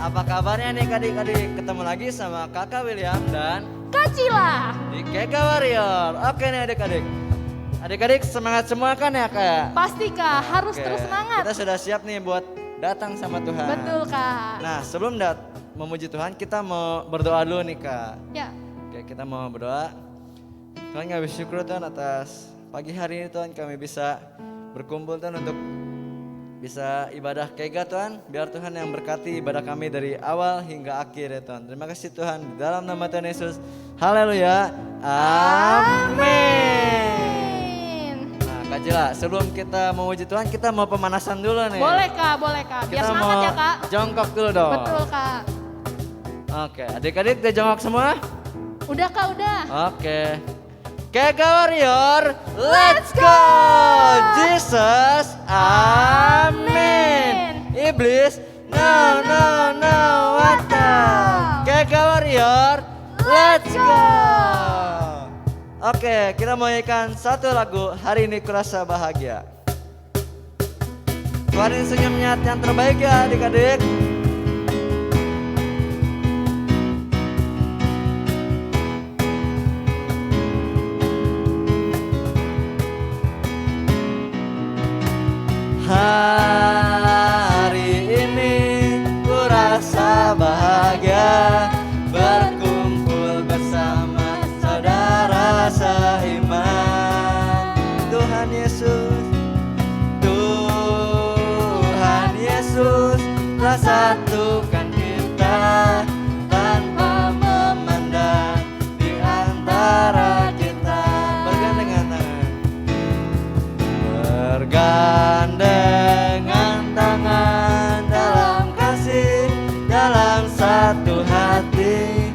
Apa kabarnya nih adik-adik? Ketemu lagi sama kakak William dan Kak Cila. di Keka Warrior. Oke nih adik-adik. Adik-adik semangat semua kan ya kak? Pasti Kak, harus Oke, terus semangat. Kita sudah siap nih buat datang sama Tuhan. Betul Kak. Nah sebelum memuji Tuhan kita mau berdoa dulu nih kak. Ya, Oke kita mau berdoa. Tuhan kami bersyukur Tuhan atas pagi hari ini Tuhan kami bisa berkumpul Tuhan untuk bisa ibadah kega Tuhan. Biar Tuhan yang berkati ibadah kami dari awal hingga akhir ya Tuhan. Terima kasih Tuhan di dalam nama Tuhan Yesus. Haleluya. Amin. Nah Kak Cila sebelum kita memuji Tuhan kita mau pemanasan dulu nih. boleh Kak. Biar Kita semangat mau ya Kak. jongkok dulu dong. Betul Kak. Oke adik-adik udah jongkok semua? Udah Kak, udah. Oke. Kega Warrior, let's go! Jesus, amin. Iblis, no, what the? Kega Warrior, let's go! Oke, kita mau nyanyikan satu lagu, hari ini kurasa bahagia. Keluarin senyumnya yang terbaik ya adik-adik. Hari ini ku rasa bahagia berkumpul bersama saudara seiman. Tuhan Yesus telah satukan kita tanpa memandang di antara kita. Bergandengan tangan dalam kasih, dalam satu hati,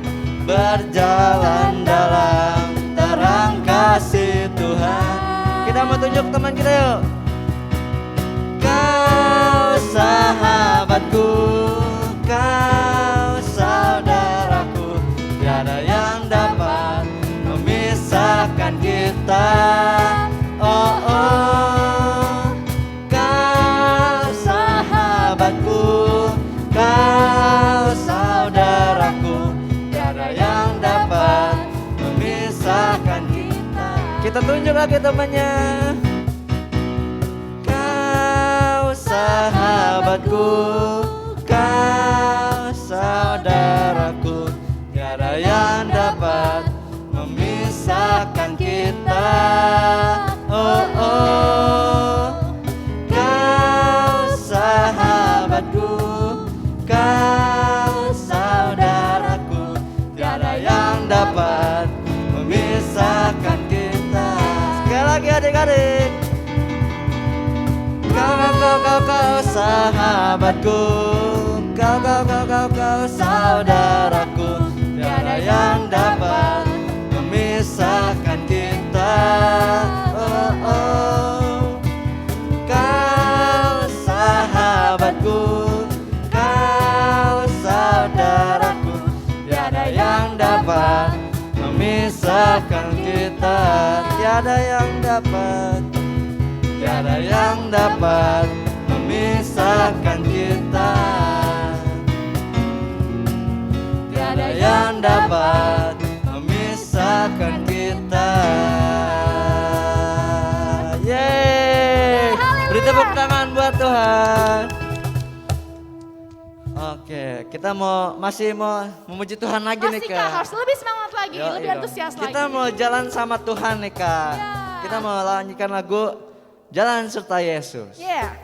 berjalan dalam terang kasih Tuhan. Kita mau tunjuk teman kita yuk. Kau sahabatku, kau saudaraku, tiada yang dapat memisahkan kita. Oh, kau sahabatku, kau saudaraku, tiada yang dapat memisahkan kita. Kita tunjuk lagi temannya. Kau sahabatku, kau saudaraku, tiada yang dapat memisahkan kita. Oh, kau sahabatku, kau saudaraku, tiada yang dapat memisahkan kita. Sekali lagi adik-adik. Kau sahabatku, kau saudaraku, tiada yang dapat memisahkan kita. Oh, kau sahabatku, kau saudaraku, tiada yang dapat memisahkan kita. Tiada yang dapat memisahkan kita. Tiada yang dapat memisahkan kita. Yeay. Beri tepuk tangan buat Tuhan. Oke, kita masih mau memuji Tuhan lagi nih Pasti Kak. Kak, harus lebih semangat lagi, Yoi lebih dong. antusias lagi. Kita mau jalan sama Tuhan nih Kak. Ya. Kita mau lanjutkan lagu Jalan Serta Yesus. Yeah.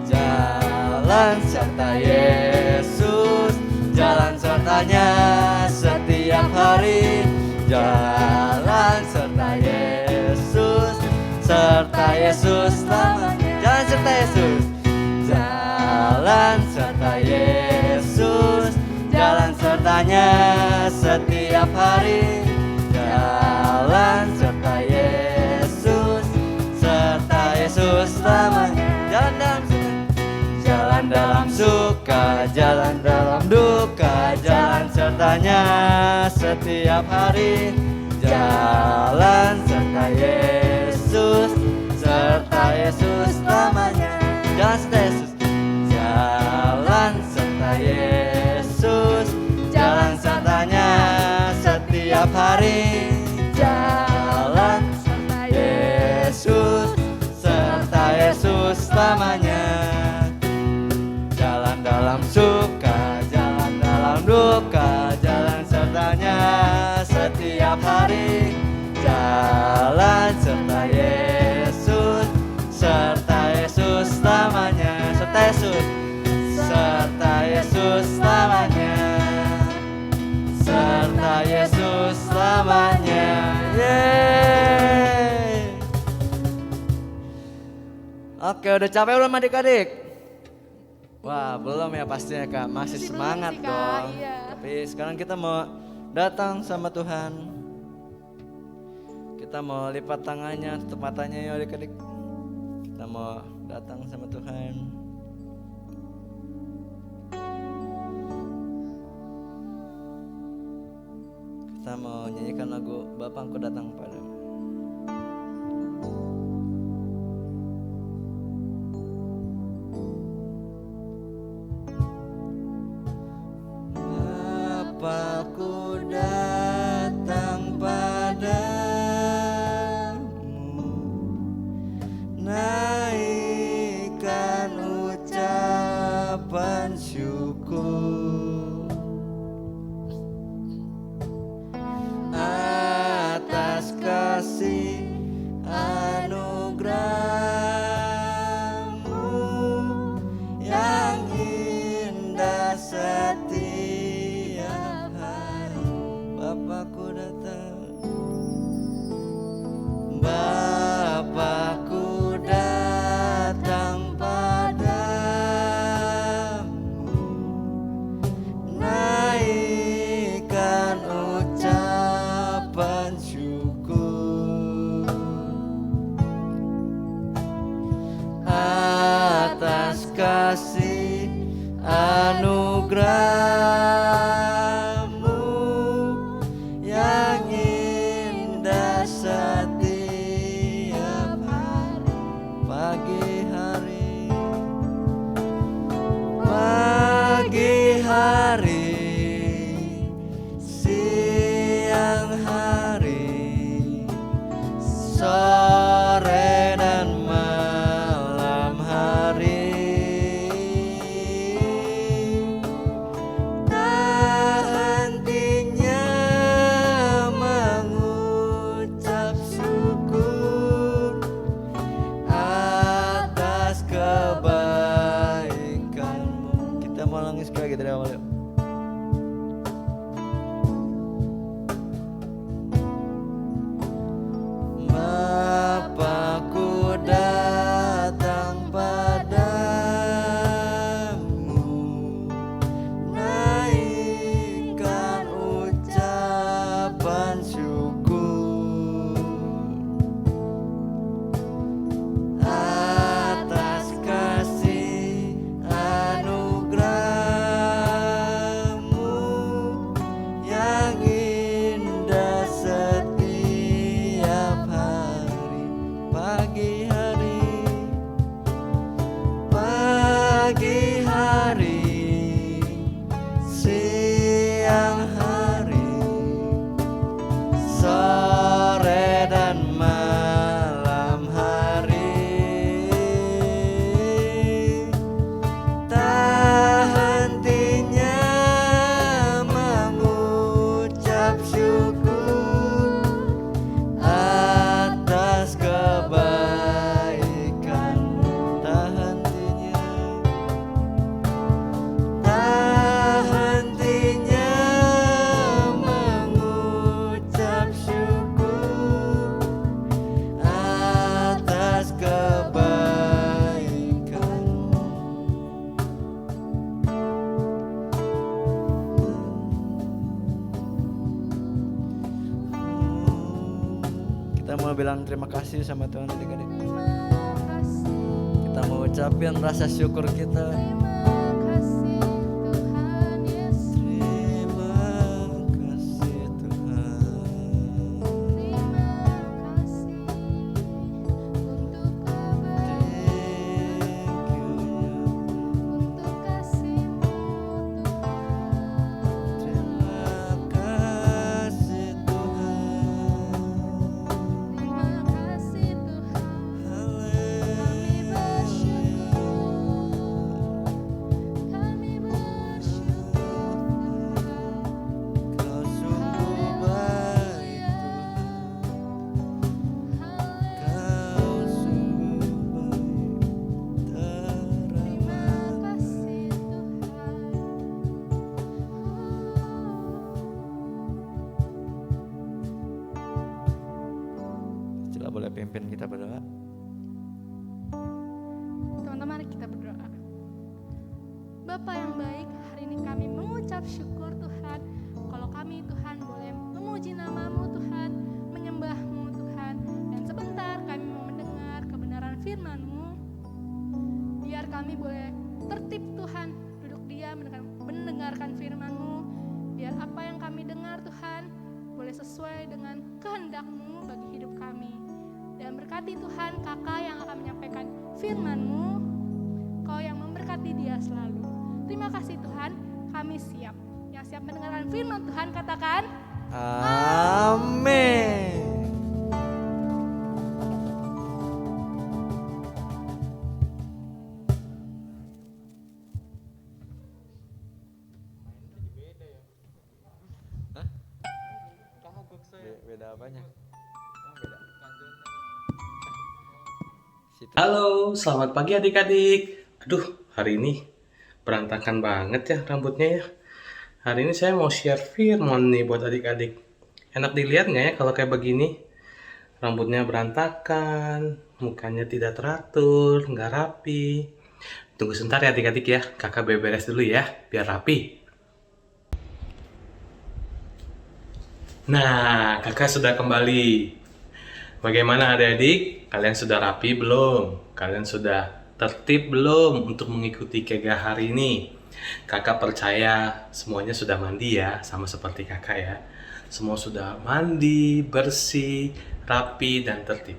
Jalan serta Yesus, jalan sertanya setiap hari. Jalan serta Yesus selamanya. Jalan serta Yesus, jalan serta Yesus, jalan sertanya setiap hari. Jalan serta Yesus selamanya. Jalan dalam suka, jalan dalam duka, jalan sertanya setiap hari. Jalan selamanya. Jalan dalam suka, jalan dalam duka, jalan sertanya setiap hari. Jalan serta Yesus selamanya. Serta Yesus selamanya. Serta Yesus selamanya. Yeay. Oke, udah capek belum adik-adik? Wah, belum ya pastinya Kak. Masih Belum semangat sih, Kak. dong. Iya. Tapi sekarang kita mau datang sama Tuhan. Kita mau lipat tangannya, tutup matanya ya adik-adik. Kita mau datang sama Tuhan. Kita mau nyanyikan lagu Bapakku Datang Padamu. Bapakku datang padamu, naikkan ucapan syukur atas kasih anugerahmu yang indah setiap hari. Bapakku datang, Bapakku datang padamu, naikkan ucapan syukur atas kasih anugerahmu yang indah setiap hari. Pagi hari, siang hari, sore dan malam hari, tak hentinya mengucap syukur atas kebaikanmu. Kita mau nangis lagi dari awal yuk. Bapakku datang padamu, naikkan ucapan syukur atas kasih anugerahmu yang indah setiap hari. Pagi hari, siang hari, sore dan malam hari, tak hentinya mengucap syukur atas kebaikanmu. Tak hentinya mengucap syukur atas kebaikanmu. Kita mau bilang terima kasih sama Tuhan adik-adik. Kita mau ucapin rasa syukur kita. Terima kasih Tuhan. boleh pimpin kita berdoa. Teman-teman, mari kita berdoa. Bapa yang baik, hari ini kami mengucap syukur Tuhan, kalau kami Tuhan boleh memuji nama-Mu Tuhan, menyembah-Mu Tuhan, dan sebentar kami mau mendengar kebenaran firman-Mu. Biar kami boleh tertib Tuhan, duduk diam mendengarkan firman-Mu. Biar apa yang kami dengar Tuhan, boleh sesuai dengan kehendak-Mu bagi hidup kami. Dan berkati Tuhan kakak yang akan menyampaikan firman-Mu, Kau yang memberkati dia selalu. Terima kasih Tuhan, kami siap. Yang siap mendengarkan firman Tuhan katakan, Amin. Beda apanya? Beda. Halo, selamat pagi adik-adik. Aduh, hari ini berantakan banget ya rambutnya ya. Hari ini saya mau share firman nih buat adik-adik. Enak dilihat nggak ya kalau kayak begini? Rambutnya berantakan, mukanya tidak teratur, nggak rapi. Tunggu sebentar ya adik-adik ya, kakak beberes dulu ya, biar rapi. Nah, kakak sudah kembali. Bagaimana adik-adik? Kalian sudah rapi belum? Kalian sudah tertib belum untuk mengikuti kegah hari ini? Kakak percaya semuanya sudah mandi ya, sama seperti kakak ya. Semua sudah mandi, bersih, rapi, dan tertib.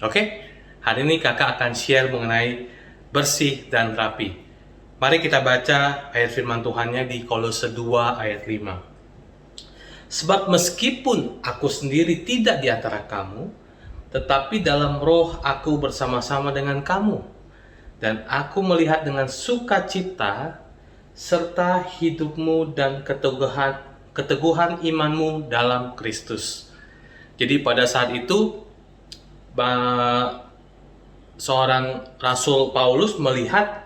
Oke? Hari ini kakak akan share mengenai bersih dan rapi. Mari kita baca ayat firman Tuhannya di Kolose 2 ayat 5. Sebab meskipun aku sendiri tidak di antara kamu, tetapi dalam roh aku bersama-sama dengan kamu. Dan aku melihat dengan sukacita serta hidupmu dan keteguhan imanmu dalam Kristus. Jadi pada saat itu seorang Rasul Paulus melihat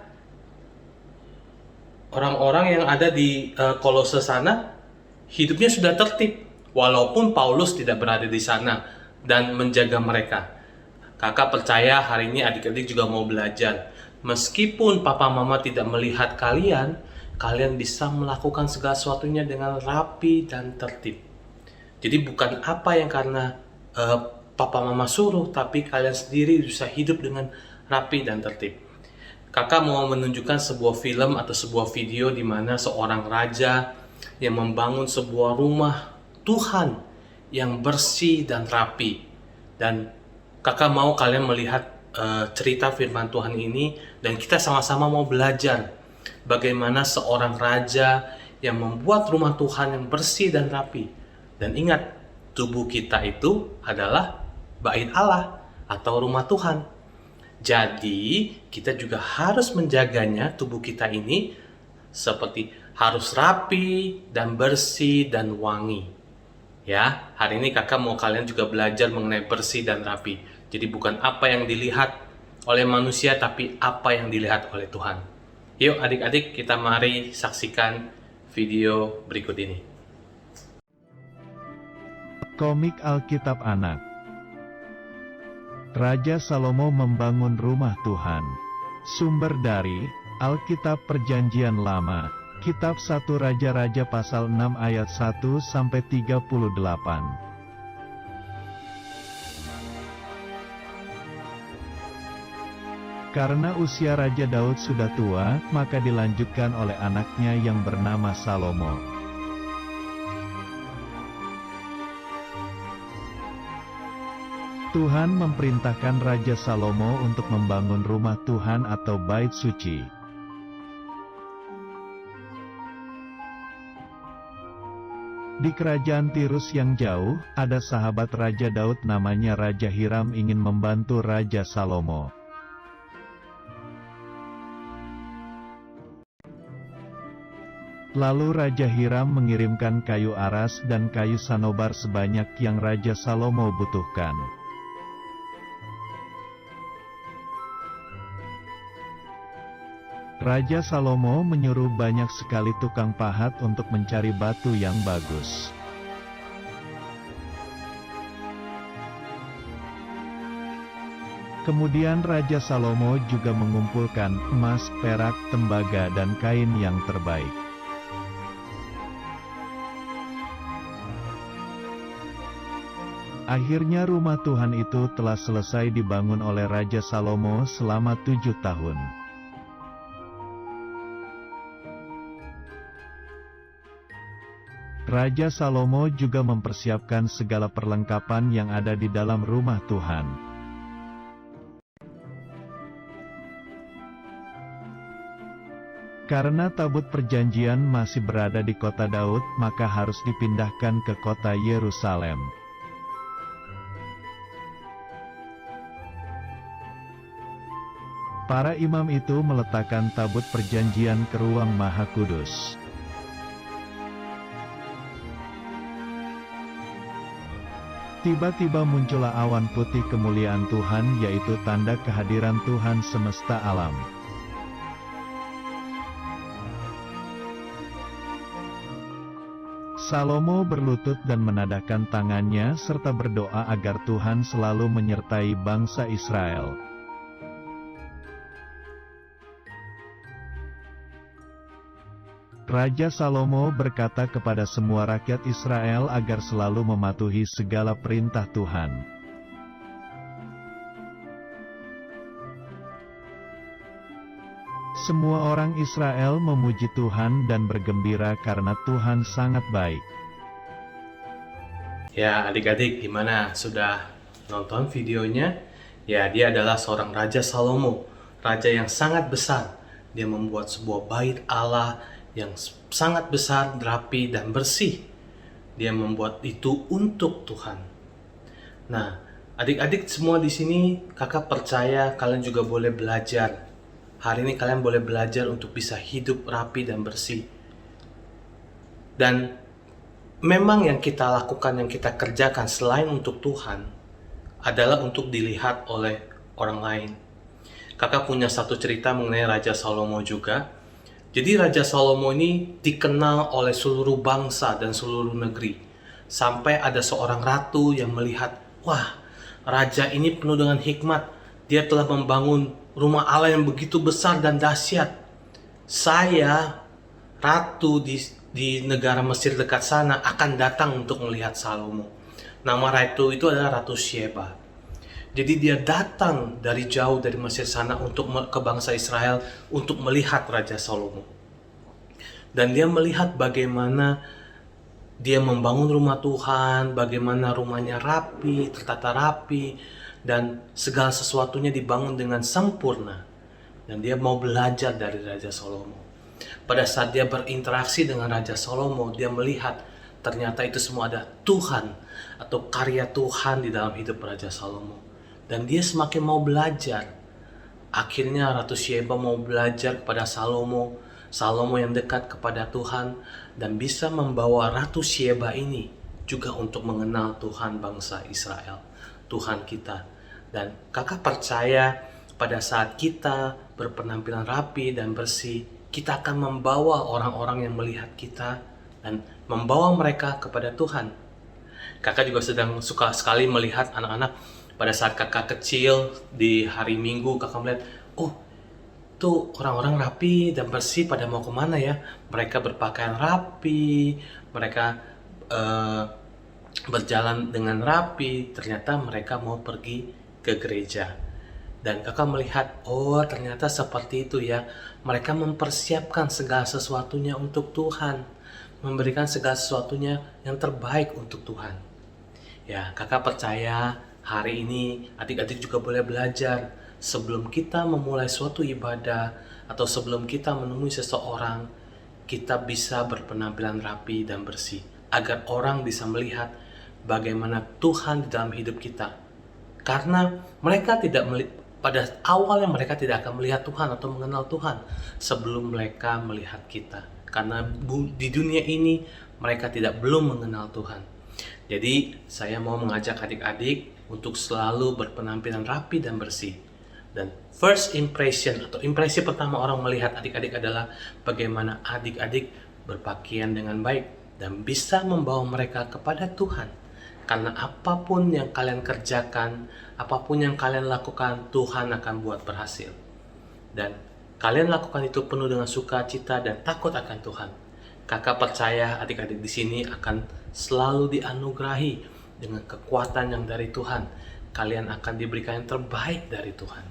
orang-orang yang ada di Kolose sana hidupnya sudah tertib, walaupun Paulus tidak berada di sana dan menjaga mereka. Kakak percaya hari ini adik-adik juga mau belajar. Meskipun papa mama tidak melihat kalian, kalian bisa melakukan segala sesuatunya dengan rapi dan tertib. Jadi bukan apa yang karena papa mama suruh, tapi kalian sendiri bisa hidup dengan rapi dan tertib. Kakak mau menunjukkan sebuah film atau sebuah video di mana seorang raja yang membangun sebuah rumah Tuhan yang bersih dan rapi. Dan kakak mau kalian melihat cerita firman Tuhan ini, dan kita sama-sama mau belajar bagaimana seorang raja yang membuat rumah Tuhan yang bersih dan rapi. Dan ingat, tubuh kita itu adalah bait Allah atau rumah Tuhan. Jadi kita juga harus menjaganya, tubuh kita ini seperti harus rapi dan bersih dan wangi. Ya, hari ini kakak mau kalian juga belajar mengenai bersih dan rapi. Jadi bukan apa yang dilihat oleh manusia, tapi apa yang dilihat oleh Tuhan. Yuk adik-adik, kita mari saksikan video berikut ini. Komik Alkitab Anak. Raja Salomo membangun rumah Tuhan. Sumber dari Alkitab Perjanjian Lama, Kitab 1 Raja-Raja pasal 6 ayat 1-38. Karena usia Raja Daud sudah tua, maka dilanjutkan oleh anaknya yang bernama Salomo. Tuhan memerintahkan Raja Salomo untuk membangun rumah Tuhan atau bait suci. Di kerajaan Tirus yang jauh, ada sahabat Raja Daud namanya Raja Hiram ingin membantu Raja Salomo. Lalu Raja Hiram mengirimkan kayu aras dan kayu sanobar sebanyak yang Raja Salomo butuhkan. Raja Salomo menyuruh banyak sekali tukang pahat untuk mencari batu yang bagus. Kemudian Raja Salomo juga mengumpulkan emas, perak, tembaga dan kain yang terbaik. Akhirnya rumah Tuhan itu telah selesai dibangun oleh Raja Salomo selama 7 tahun. Raja Salomo juga mempersiapkan segala perlengkapan yang ada di dalam rumah Tuhan. Karena tabut perjanjian masih berada di kota Daud, maka harus dipindahkan ke kota Yerusalem. Para imam itu meletakkan tabut perjanjian ke ruang Maha Kudus. Tiba-tiba muncullah awan putih kemuliaan Tuhan, yaitu tanda kehadiran Tuhan semesta alam. Salomo berlutut dan menadahkan tangannya serta berdoa agar Tuhan selalu menyertai bangsa Israel. Raja Salomo berkata kepada semua rakyat Israel agar selalu mematuhi segala perintah Tuhan. Semua orang Israel memuji Tuhan dan bergembira karena Tuhan sangat baik. Ya, adik-adik gimana? Sudah nonton videonya? Ya, dia adalah seorang Raja Salomo, raja yang sangat besar. Dia membuat sebuah bait Allah yang sangat besar, rapi, dan bersih. Dia membuat itu untuk Tuhan. Nah, adik-adik semua di sini, kakak percaya kalian juga boleh belajar. Hari ini kalian boleh belajar untuk bisa hidup rapi dan bersih. Dan memang yang kita lakukan, yang kita kerjakan selain untuk Tuhan, adalah untuk dilihat oleh orang lain. Kakak punya satu cerita mengenai Raja Salomo juga. Jadi Raja Salomo ini dikenal oleh seluruh bangsa dan seluruh negeri. Sampai ada seorang ratu yang melihat, wah, raja ini penuh dengan hikmat. Dia telah membangun rumah Allah yang begitu besar dan dahsyat. Saya, ratu di negara Mesir dekat sana, akan datang untuk melihat Salomo. Nama ratu itu adalah Ratu Sheba. Jadi dia datang dari jauh dari Mesir sana untuk ke bangsa Israel untuk melihat Raja Salomo. Dan dia melihat bagaimana dia membangun rumah Tuhan, bagaimana rumahnya rapi, tertata rapi, dan segala sesuatunya dibangun dengan sempurna. Dan dia mau belajar dari Raja Salomo. Pada saat dia berinteraksi dengan Raja Salomo, dia melihat ternyata itu semua ada Tuhan atau karya Tuhan di dalam hidup Raja Salomo. Dan dia semakin mau belajar. Akhirnya Ratu Sheba mau belajar kepada Salomo. Salomo yang dekat kepada Tuhan dan bisa membawa Ratu Sheba ini juga untuk mengenal Tuhan bangsa Israel, Tuhan kita. Dan kakak percaya pada saat kita berpenampilan rapi dan bersih, kita akan membawa orang-orang yang melihat kita dan membawa mereka kepada Tuhan. Kakak juga sedang suka sekali melihat anak-anak. Pada saat kakak kecil di hari Minggu, kakak melihat, oh, tuh orang-orang rapi dan bersih pada mau kemana ya? Mereka berpakaian rapi, mereka berjalan dengan rapi. Ternyata mereka mau pergi ke gereja. Dan kakak melihat, oh ternyata seperti itu ya. Mereka mempersiapkan segala sesuatunya untuk Tuhan, memberikan segala sesuatunya yang terbaik untuk Tuhan. Ya, kakak percaya hari ini adik-adik juga boleh belajar. Sebelum kita memulai suatu ibadah atau sebelum kita menemui seseorang, kita bisa berpenampilan rapi dan bersih agar orang bisa melihat bagaimana Tuhan di dalam hidup kita. Karena mereka pada awalnya mereka tidak akan melihat Tuhan atau mengenal Tuhan sebelum mereka melihat kita. Karena di dunia ini mereka belum mengenal Tuhan. Jadi saya mau mengajak adik-adik untuk selalu berpenampilan rapi dan bersih. Dan first impression atau impresi pertama orang melihat adik-adik adalah bagaimana adik-adik berpakaian dengan baik dan bisa membawa mereka kepada Tuhan. Karena apapun yang kalian kerjakan, apapun yang kalian lakukan, Tuhan akan buat berhasil. Dan kalian lakukan itu penuh dengan sukacita dan takut akan Tuhan. Kakak percaya adik-adik di sini akan selalu dianugerahi dengan kekuatan yang dari Tuhan. Kalian akan diberikan yang terbaik dari Tuhan.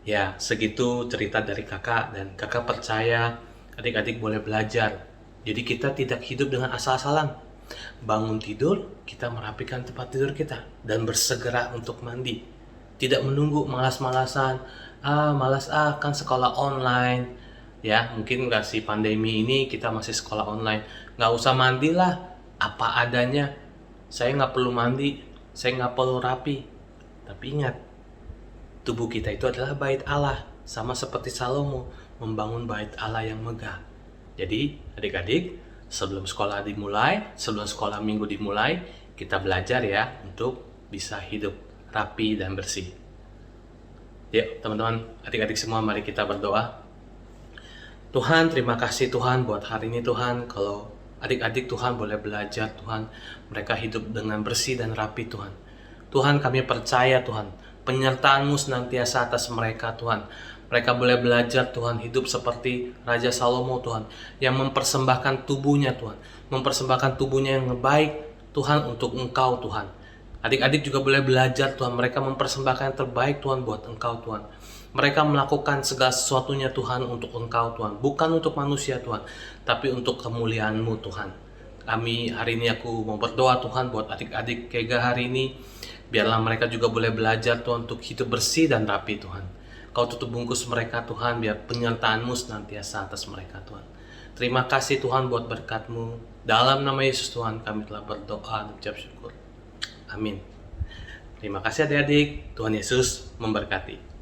Ya, segitu cerita dari kakak, dan kakak percaya adik-adik boleh belajar. Jadi kita tidak hidup dengan asal-asalan. Bangun tidur, kita merapikan tempat tidur kita dan bersegera untuk mandi. Tidak menunggu malas-malasan, malas kan sekolah online. Ya, mungkin nggak sih pandemi ini kita masih sekolah online. Nggak usah mandilah, apa adanya. Saya nggak perlu mandi, saya nggak perlu rapi. Tapi ingat, tubuh kita itu adalah bait Allah, sama seperti Salomo membangun bait Allah yang megah. Jadi adik-adik, sebelum sekolah dimulai, sebelum sekolah minggu dimulai, kita belajar ya untuk bisa hidup rapi dan bersih. Yuk teman-teman, adik-adik semua, mari kita berdoa. Tuhan, terima kasih Tuhan buat hari ini Tuhan. Kalau adik-adik Tuhan boleh belajar Tuhan, mereka hidup dengan bersih dan rapi Tuhan. Tuhan, kami percaya Tuhan, penyertaan-Mu senantiasa atas mereka Tuhan. Mereka boleh belajar Tuhan hidup seperti Raja Salomo Tuhan, yang mempersembahkan tubuhnya Tuhan, mempersembahkan tubuhnya yang baik Tuhan untuk Engkau Tuhan. Adik-adik juga boleh belajar Tuhan, mereka mempersembahkan yang terbaik Tuhan buat Engkau Tuhan. Mereka melakukan segala sesuatunya Tuhan untuk Engkau Tuhan, bukan untuk manusia Tuhan, tapi untuk kemuliaan-Mu Tuhan. Kami hari ini aku mau berdoa Tuhan buat adik-adik Kega hari ini, biarlah mereka juga boleh belajar Tuhan untuk hidup bersih dan rapi Tuhan. Kau tutup bungkus mereka Tuhan, biar penyertaan-Mu senantiasa atas mereka Tuhan. Terima kasih Tuhan buat berkat-Mu. Dalam nama Yesus Tuhan kami telah berdoa dan ucap syukur. Amin. Terima kasih adik-adik, Tuhan Yesus memberkati.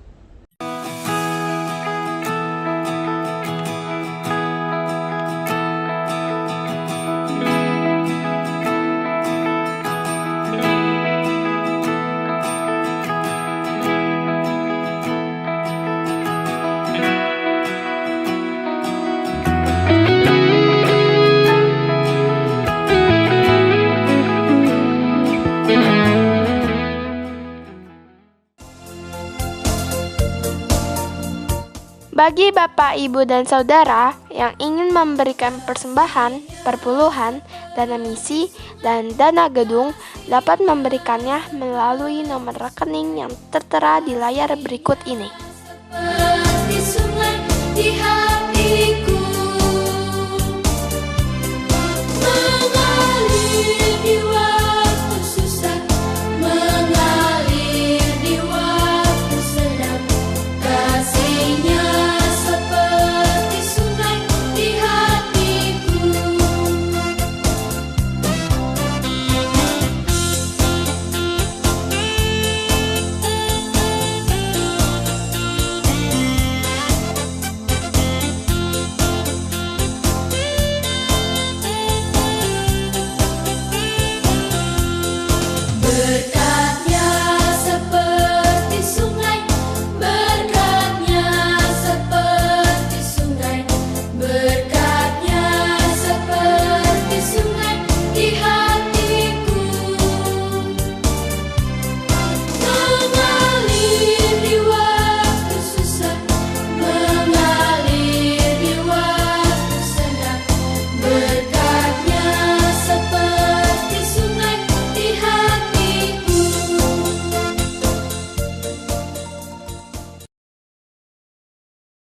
Bagi Bapak, Ibu, dan Saudara yang ingin memberikan persembahan, perpuluhan, dana misi, dan dana gedung, dapat memberikannya melalui nomor rekening yang tertera di layar berikut ini. Seperti sungai di hatiku.